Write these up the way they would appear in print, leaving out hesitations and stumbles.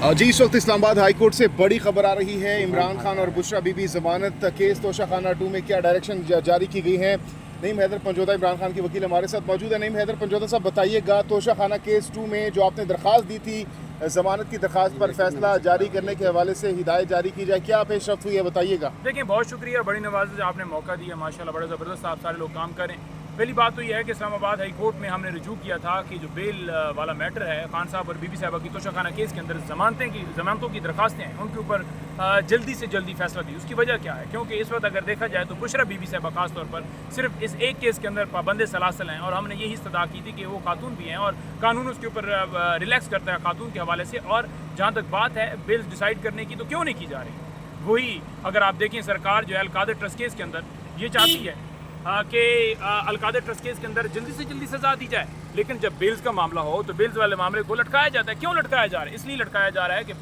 जी इस वक्त Islamabad high court से बड़ी खबर आ रही है। इमरान खान और बुशरा बीबी जमानत केस तोशाखाना 2 में क्या डायरेक्शन जारी की गई है। नईम हैदर पंजोदा इमरान खान के वकील हमारे साथ मौजूद है। नईम हैदर पंजोदा साहब, बताइएगा तोशाखाना केस 2 में जो आपने दरख्वास्त दी थी, जमानत की दरख्वास्त पर फैसला जारी करने के हवाले से हिदायत जारी की जाए, क्या पेशरफ्त हुई है, बताइएगा। देखिए, बहुत शुक्रिया, बड़ी नवाज़ आपने मौका दिया, माशाल्लाह बड़ा ज़बरदस्त आप सारे लोग काम करें। पहली बात तो यह है कि इस्लामाबाद हाई कोर्ट में हमने रजू किया था कि जो बेल वाला मैटर है खान साहब और बीबी साहबा की तोशाखाना केस के अंदर जमानतों की दरखास्तें हैं, उनके ऊपर जल्दी से जल्दी फैसला दी। उसकी वजह क्या है, क्योंकि इस वक्त अगर देखा जाए तो बुशरा बीबी साहबा खास तौर पर सिर्फ इस एक केस के अंदर पाबंद सलासल हैं, और हमने यही इस्तदा की थी कि वो खातून भी हैं और कानून उसके ऊपर रिलैक्स करता है खातून के हवाले से। और जहाँ तक बात है बिल डिसाइड करने की, तो क्यों नहीं की जा रही। वही अगर आप देखें, सरकार जो है अलकादर ट्रस्ट केस के अंदर ये चाहती है कि अलकादर ट्रस्ट केस के अंदर जल्दी से जल्दी सजा दी जाए, लेकिन जब बेल्स का मामला हो तो बेल्स वाले मामले को लटकाया जाता है। क्यों लटकाया जा रहा है? इसलिए लटकाया जा रहा है कि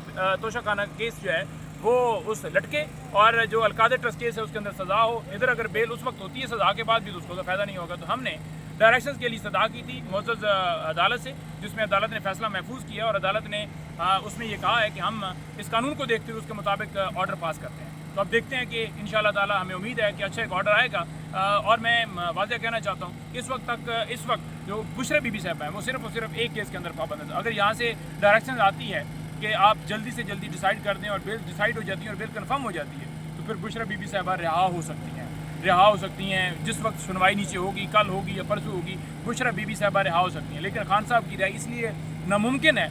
तोशाखाना केस जो है वो उस लटके, और जो अलकादर ट्रस्ट केस है उसके अंदर सज़ा हो। इधर अगर बेल उस वक्त होती है सज़ा के बाद भी तो उसको तो फ़ायदा नहीं होगा। तो हमने डायरेक्शंस के लिए सदा की थी मुअज़्ज़ज़ अदालत से, जिसमें अदालत ने फैसला महफूज किया, और अदालत ने उसमें ये कहा है कि हम इस कानून को देखते हुए उसके मुताबिक ऑर्डर पास करते हैं। तो अब देखते हैं कि इंशाअल्लाह ताला हमें उम्मीद है कि अच्छा एक ऑर्डर आएगा। और मैं वाज़ेह कहना चाहता हूँ, इस वक्त जो बुशरा बीबी साहब हैं वो सिर्फ और सिर्फ एक केस के अंदर पाबंद है। अगर यहाँ से डायरेक्शन आती है कि आप जल्दी से जल्दी डिसाइड कर दें और बिल डिसाइड हो जाती है और बिल कन्फर्म हो जाती है, तो फिर बुशरा बीबी साहबा रिहा हो सकती हैं। जिस वक्त सुनवाई नीचे होगी, कल होगी या परसों होगी, बुशरा बीबी साहबा रिहा हो सकती हैं। लेकिन खान साहब की रिहाई इसलिए नामुमकिन है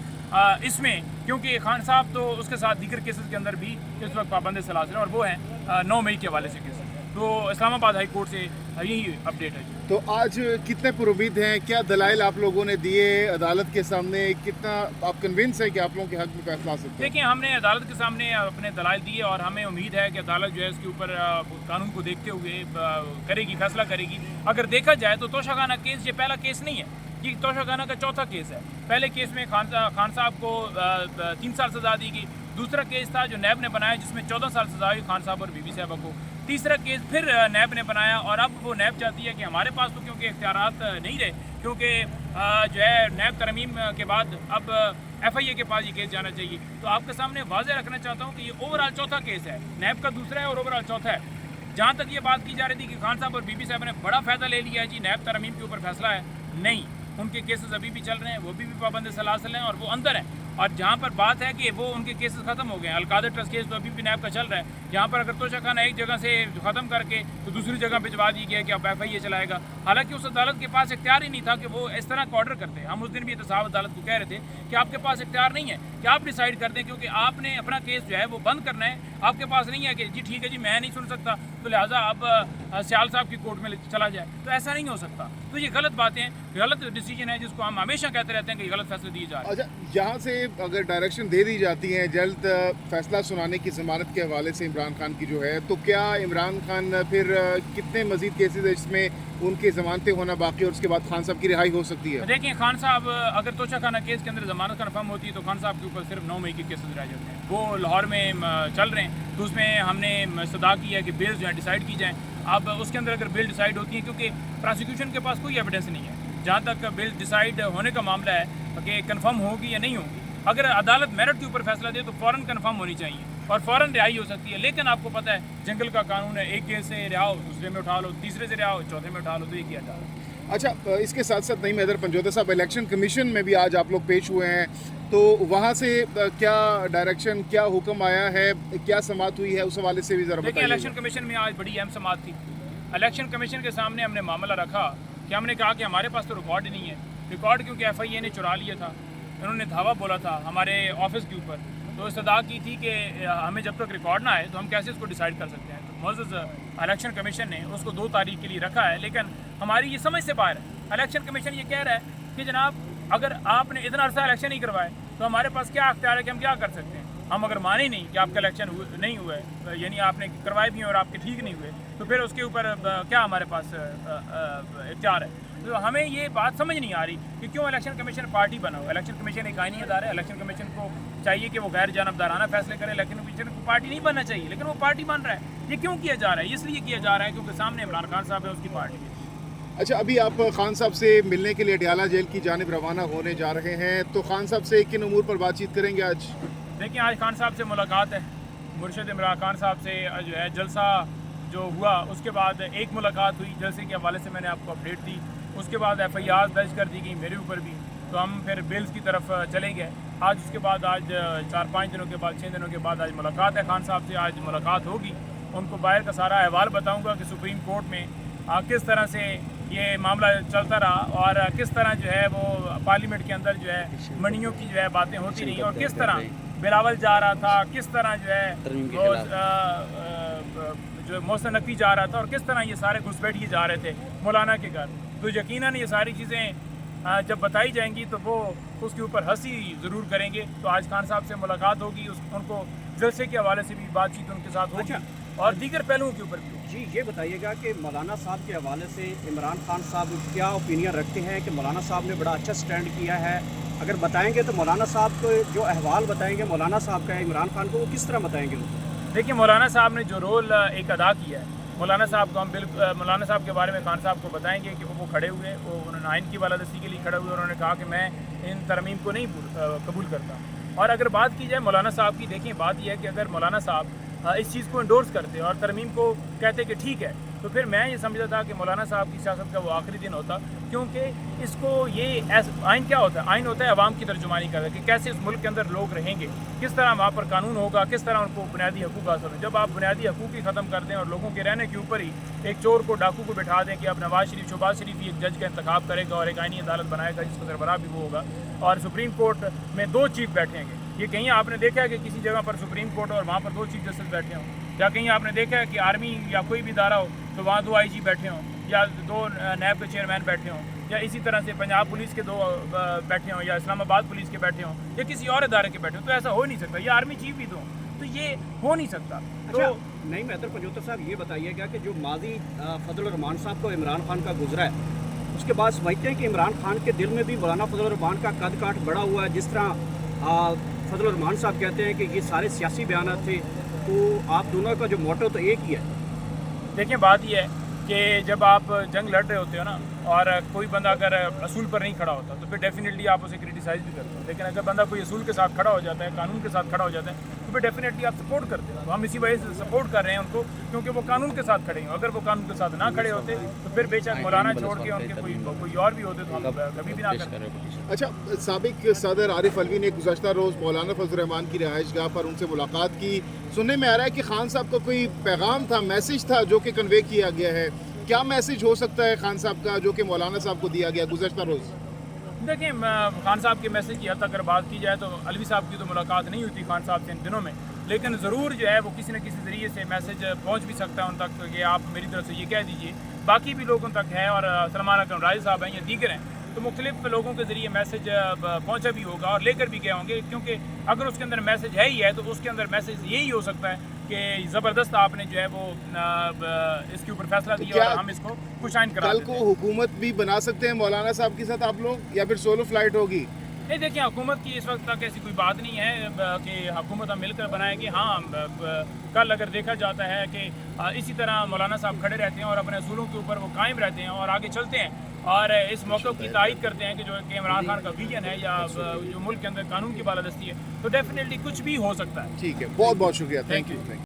इसमें, क्योंकि खान साहब तो उसके साथ दीगर केसेस के अंदर भी इस वक्त पाबंद सलासिल हैं, और वो हैं 9 मई के हवाले से केस। तो इस्लामाबाद हाई कोर्ट से यही अपडेट है। तो आज कितने पुरुमीद हैं, क्या दलाइल आप लोगों ने दिए अदालत के सामने, कितना आप कन्विंस है कि आप लोगों के हक में फैसला आ सकता है? देखिए, हमने अदालत के सामने अपने दलाइल दिए, और हमें उम्मीद है कि अदालत जो है इसके ऊपर कानून को देखते हुए करेगी, फैसला करेगी। अगर देखा जाए तो तोशाखाना केस ये पहला केस नहीं है, ये तोशाखाना का चौथा केस है। पहले केस में खान साहब को 3 साल सजा दी गई। दूसरा केस था जो नैब ने बनाया, जिसमें 14 साल सजा हुई खान साहब और बीबी साहबा को। तीसरा केस फिर नैब ने बनाया, और अब वो नैब चाहती है कि हमारे पास तो क्योंकि इख्तियारात नहीं रहे, क्योंकि जो है नैब तरमीम के बाद अब FIA के पास ये केस जाना चाहिए। तो आपके सामने वाज़ेह रखना चाहता हूँ कि ये ओवरऑल चौथा केस है, नैब का दूसरा है और ओवरऑल चौथा है। जहाँ तक ये बात की जा रही थी कि खान साहब और बीबी साहब ने बड़ा फ़ायदा ले लिया है जी, नैब तरमीम के ऊपर फैसला है, नहीं, उनके केसेस अभी भी चल रहे हैं, वो भी पाबंद सलासल हैं और वो अंदर हैं। और जहाँ पर बात है कि वो उनके केसेस ख़त्म हो गए हैं, अलकादर ट्रस्ट केस तो अभी भी नैब का चल रहा है। यहाँ पर अगर तोशाखाना एक जगह से ख़त्म करके तो दूसरी जगह भिजवा दी गया कि अब FIA चलाएगा, हालांकि उस अदालत के पास इख्तियार ही नहीं था कि वो इस तरह का ऑर्डर करते। हम उस दिन भी साहब अदालत को कह रहे थे कि आपके पास इख्तियार नहीं है कि आप डिसाइड कर दें, क्योंकि आपने अपना केस जो है वो बंद करना है, आपके पास नहीं है कि जी ठीक है जी मैं नहीं सुन सकता, तो लिहाजा अब सियाल साहब की कोर्ट में चला जाए। तो ऐसा नहीं हो सकता। तो ये गलत बातें, गलत डिसीजन है, जिसको हम हमेशा कहते रहते हैं कि गलत फैसले दिए जा रहे हैं। अच्छा, यहाँ से अगर डायरेक्शन दे दी जाती है जल्द फैसला सुनाने की जमानत के हवाले से इमरान खान की जो है, तो क्या इमरान खान फिर कितने मजीद केसेस है जिसमें उनकी जमानतें होना बाकी और उसके बाद खान साहब की रिहाई हो सकती है? देखिए, खान साहब अगर तोशाखाना केस के अंदर जमानत कन्फर्म होती है तो खान साहब के ऊपर सिर्फ 9 मई के केसेस रह जाते हैं। वो लाहौर में चल रहे हैं, तो उसमें हमने सदा की है कि बिल जो है डिसाइड की जाए। अब उसके अंदर अगर बिल डिसाइड होती है, क्योंकि प्रोसिक्यूशन के पास कोई एविडेंस नहीं है जहाँ तक बिल डिसाइड होने का मामला है कि कन्फर्म होगी या नहीं होगी। अगर अदालत मेरिट के ऊपर फैसला दे तो फ़ौरन कन्फर्म होनी चाहिए और फ़ौरन रिहाई हो सकती है। लेकिन आपको पता है जंगल का कानून है, एक केस से रिहा हो, दूसरे में उठा लो, तीसरे से रिहा हो, चौथे में उठा लो, तो ये किया जा रहा है। अच्छा, इसके साथ साथ नईम हैदर पंजोदा साहब, इलेक्शन कमीशन में भी आज आप लोग पेश हुए हैं, तो वहाँ से क्या डायरेक्शन, क्या हुक्म आया है, क्या समाअत हुई है, उस हवाले से भी ज़रा बताइए। देखिए, इलेक्शन कमीशन में आज बड़ी अहम समाअत थी। इलेक्शन कमीशन के सामने हमने मामला रखा कि हमने कहा कि हमारे पास तो रिकॉर्ड ही नहीं है। रिकॉर्ड क्योंकि FIA ने चुरा लिया था, उन्होंने धावा बोला था हमारे ऑफिस के ऊपर, तो इस्तदा की थी कि हमें जब तक रिकॉर्ड ना आए तो हम कैसे इसको डिसाइड कर सकते हैं। तो मुअज़्ज़ज़ इलेक्शन कमीशन ने उसको 2 तारीख के लिए रखा है, लेकिन हमारी ये समझ से बाहर है। इलेक्शन कमीशन ये कह रहा है कि जनाब, अगर आपने इतना अर्सा इलेक्शन नहीं करवाए तो हमारे पास क्या अख्तियार है कि हम क्या कर सकते हैं। हम अगर माने नहीं कि आपका इलेक्शन नहीं हुआ है, यानी आपने करवाए भी हैं और आपके ठीक नहीं हुए, तो फिर उसके ऊपर क्या हमारे पास इख्तियार है। तो हमें ये बात समझ नहीं आ रही कि क्यों इलेक्शन कमीशन पार्टी बना हो। इलेक्शन कमीशन एक आईनी अदारा है, इलेक्शन कमीशन को चाहिए कि वो गैर जानबदाराना फैसले करे। इलेक्शन कमीशन को पार्टी नहीं बनना चाहिए, लेकिन वो पार्टी बन रहा है। ये क्यों किया जा रहा है? इसलिए किया जा रहा है क्योंकि सामने इमरान खान साहब है, उसकी पार्टी है। अच्छा, अभी आप खान साहब से मिलने के लिए अडयाला जेल की जानिब रवाना होने जा रहे हैं, तो खान साहब से किन उमूर पर बातचीत करेंगे आज? देखिए आज खान साहब से मुलाकात है, मुर्शिद इमरान खान साहब से जो है जलसा जो हुआ उसके बाद एक मुलाकात हुई, जलसे के हवाले से मैंने आपको अपडेट दी। उसके बाद FIR दर्ज कर दी गई मेरे ऊपर भी, तो हम फिर बेल्स की तरफ चले गए। आज उसके बाद आज 4-5 दिनों के बाद 6 दिनों के बाद आज मुलाकात है खान साहब से, आज मुलाकात होगी। उनको बाहर का सारा अहवाल बताऊँगा कि सुप्रीम कोर्ट में किस तरह से ये मामला चलता रहा और किस तरह जो है वो पार्लियामेंट के अंदर जो है मंडियों की जो है बातें होती रही और किस तरह बिलावल जा रहा था, किस तरह जो है वो जो मोहसिन नकवी जा रहा था और किस तरह ये सारे घुसपैठिए जा रहे थे मौलाना के घर। तो यकीनन ये सारी चीज़ें जब बताई जाएंगी तो वो उसके ऊपर हंसी ज़रूर करेंगे। तो आज खान साहब से मुलाकात होगी, उनको जलसे के हवाले से भी बातचीत उनके साथ होगी और दीगर पहलुओं के ऊपर भी। जी ये बताइएगा कि मौलाना साहब के हवाले से इमरान खान साहब क्या ओपिनियन रखते हैं कि मौलाना साहब ने बड़ा अच्छा स्टैंड किया है? अगर बताएंगे तो मौलाना साहब को जो अहवाल बताएंगे मौलाना साहब का इमरान खान को, वो किस तरह बताएंगे उनको? देखिए मौलाना साहब ने जो रोल एक अदा किया है, मौलाना साहब को हम बिल्कुल मौलाना साहब के बारे में खान साहब को बताएंगे कि वो खड़े हुए, वो उन्होंने आइन की बालादस्ती के लिए खड़े हुए, उन्होंने कहा कि मैं इन तरमीम को नहीं कबूल करता। और अगर बात की जाए मौलाना साहब की, देखिए बात यह है कि अगर मौलाना साहब इस चीज़ को इंडोर्स करते और तरमीम को कहते कि ठीक है, तो फिर मैं ये समझता था कि मौलाना साहब की सियासत का वो आखिरी दिन होता, क्योंकि इसको ये आइन क्या होता है? आइन होता है अवाम की तर्जुमानी करता है कि कैसे इस मुल्क के अंदर लोग रहेंगे, किस तरह वहाँ पर कानून होगा, किस तरह उनको बुनियादी हकूक़ हासिल हों। जब आप बुनियादी हकूक़ ही ख़त्म कर दें और लोगों के रहने के ऊपर ही एक चोर को, डाकू को बिठा दें कि अब नवाज शरीफ, शहबाज शरीफ ही एक जज का इंतखाब करेगा और एक आइनी अदालत बनाएगा जिसका सरबराह भी वो होगा, और सुप्रीम कोर्ट में 2 चीफ बैठेंगे। ये कहीं आपने देखा है कि किसी जगह पर सुप्रीम कोर्ट और वहाँ पर 2 चीफ जस्टिस बैठे हों? या कहीं आपने देखा है कि आर्मी या कोई भी इदारा हो तो वहाँ 2 IG बैठे हों, या 2 नैब के चेयरमैन बैठे हों, या इसी तरह से पंजाब पुलिस के 2 बैठे हों, या इस्लामाबाद पुलिस के बैठे हों, या किसी और इदारे के बैठे हों? तो ऐसा हो नहीं सकता। ये आर्मी चीफ भी तो ये हो नहीं सकता। अच्छा, नहीं मैदर पंजोतर साहब ये बताइएगा कि जो माजी फजल रहमान साहब को इमरान खान का गुजरा है, उसके बाद समझते हैं कि इमरान खान के दिल में भी मौलाना फजल रहमान का कद काठ बड़ा हुआ है। जिस तरह फजल रहमान साहब कहते हैं कि ये सारे सियासी बयान थे, तो आप दोनों का जो मोटो तो एक ही है। देखिए बात यह है कि जब आप जंग लड़ रहे होते हो ना, और कोई बंदा अगर असूल पर नहीं खड़ा होता तो फिर डेफिनेटली आप उसे क्रिटिसाइज भी करते हो, लेकिन अगर बंदा कोई असूल के साथ खड़ा हो जाता है, कानून के साथ खड़ा हो जाता है, तो फिर डेफिनेटली आप सपोर्ट करते हो। तो हम इसी वजह से सपोर्ट कर रहे हैं उनको, क्योंकि वो कानून के साथ खड़े हैं। अगर वो कानून के साथ ना खड़े होते तो फिर बेशक मौलाना छोड़ के उनके कोई और भी होते तो हम कभी भी ना करते। अच्छा, साबिक सदर आरिफ अलवी ने गुज़श्ता रोज़ मौलाना फजल रहमान की रिहाइशगाह पर उनसे मुलाकात की। सुनने में आ रहा है कि खान साहब का कोई पैगाम था, मैसेज था जो कि कन्वे किया गया है। क्या मैसेज हो सकता है खान साहब का जो कि मौलाना साहब को दिया गया गुज़श्ता रोज़? देखिए खान साहब के मैसेज की हद तक अगर बात की जाए तो अलवी साहब की तो मुलाकात नहीं हुई थी खान साहब से इन दिनों में, लेकिन ज़रूर जो है वो किसी न किसी ज़रिए से मैसेज पहुंच भी सकता है उन तक कि आप मेरी तरफ से ये कह दीजिए। बाकी भी लोगों तक है, और सलमान अकरम राय साहब हैं या दीगर हैं, तो मुख्तलिफ लोगों के ज़रिए मैसेज पहुंचा भी होगा और लेकर भी गए होंगे। क्योंकि अगर उसके अंदर मैसेज है ही है तो उसके अंदर मैसेज यही हो सकता है कि ज़बरदस्त आपने जो है वो इसके ऊपर फैसला दिया और हम इसको कुशाइन करा कल को हुकूमत भी बना सकते हैं मौलाना साहब के साथ आप लोग, या फिर सोलो फ्लाइट होगी? नहीं, देखिए हुकूमत की इस वक्त तक ऐसी कोई बात नहीं है कि हुकूमत हम मिलकर बनाएंगे। हाँ, कल अगर देखा जाता है कि इसी तरह मौलाना साहब खड़े रहते हैं और अपने असूलों के ऊपर वो कायम रहते हैं और आगे चलते हैं और इस मौके की तायद करते हैं कि जो कि इमरान खान का विजन है या जो मुल्क के अंदर कानून की बालादस्ती है, तो डेफिनेटली कुछ भी हो सकता है। ठीक है, बहुत बहुत शुक्रिया, थैंक यू।